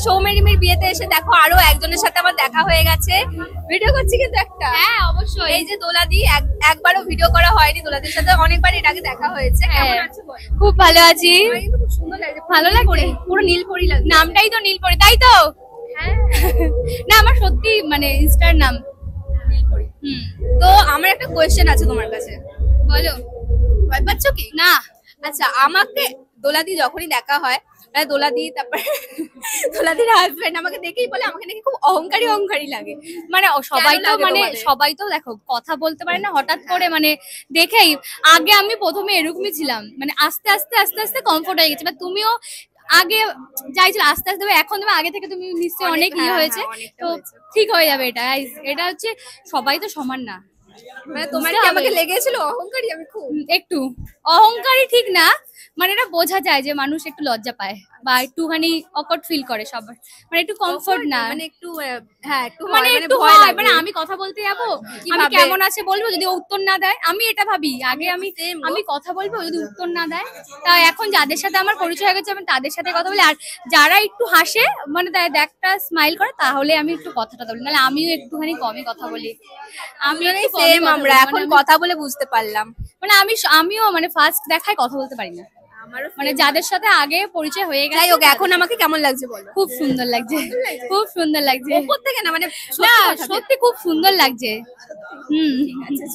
সৌমেরিমির বিয়েতে এসে দেখো আরো একজনের সাথে আমার দেখা হয়ে গেছে। ভিডিও করছি কিন্তু একটা। হ্যাঁ অবশ্যই। এই যে দোলাদি, একবারও ভিডিও করা হয়নি, দোলাদির সাথে অনেকবার এর আগে দেখা হয়েছে। কেমন আছো বল? খুব ভালো আছি। আমার কিন্তু খুব সুন্দর লাগছে, ভালো লাগছে, পুরো নীলপরি লাগছে। নামটাই তো নীলপরি, তাই তো? হ্যাঁ না আমার সত্যি মানে ইনস্টার নাম নীলপরি। তো আমার একটা কোয়েশ্চেন আছে তোমার কাছে, বলো। ভয় পাচ্ছ কি? না আচ্ছা, আমাকে দোলাদি যখনই দেখা হয়, মানে দোলাদি তারপর দোলাদির হাজবেন্ড আমাকে দেখেই বলে আমাকে নাকি খুব অহংকারী অহংকারী লাগে। মানে সবাই তো লাগে মানে তোমাদের? সবাই তো দেখো কথা বলতে পারে না, হঠাৎ করে মানে দেখেই। আগে আমি প্রথমে এরকমই ছিলাম, মানে আস্তে আস্তে আস্তে আস্তে কমফোর্ট হয়ে গেছে। বা তুমিও আগে চাইছিল আস্তে আস্তে, এখন তুমি আগে থেকে তুমি নিশ্চয়ই অনেক ইয়ে হয়েছে, অনেকটা তো হয়েছে। ঠিক হয়ে যাবে। এটা এটা হচ্ছে সবাই তো সমান না। মানে তোমার বুঝতে কি হবে। আমাকে লেগেছিল অহংকারী? আমি খুব একটু অহংকারী ঠিক না, মানে এটা বোঝা যায় যে মানুষ একটু লজ্জা পায় বা একটুখানি অকওয়ার্ড ফিল করে সবার, মানে একটু কমফোর্ট না, মানে একটু হ্যাঁ একটু মানে হয়, একটু ভয় হয়। লাগে। মানে আমি কথা বলতে যাবো, কি আমি ভাবে? কেমন আছে বলবো, যদি ও উত্তর না দেয় আমি এটা ভাবি আগে। Same গো। আমি কথা বলবো, যদি উত্তর না দেয়। তা এখন যাদের সাথে আমার পরিচয় হয়ে গেছে আমি তাদের সাথে কথা বলি। আর যারা একটু হাসে, মানে একটা স্মাইল করে, তাহলে আমি একটু কথাটা বলি, নাহলে আমিও একটুখানি কমই কথা বলি। আমি একটু কমই সেম কথা আমরা বলি, এখন কথা বলে বুঝতে পারলাম। মানে আমিও মানে ফার্স্ট দেখায় কথা বলতে পারি না। আমারও মানে যাদের সাথে আগে পরিচয় হয়ে গেছে। যাই হোক, এখন আমাকে কেমন লাগছে বলো? খুব সুন্দর লাগছে, খুব সুন্দর লাগছে। ওপর থেকে না, মানে না সত্যি কথা। সত্যি খুব সুন্দর লাগছে। ঠিক আছে।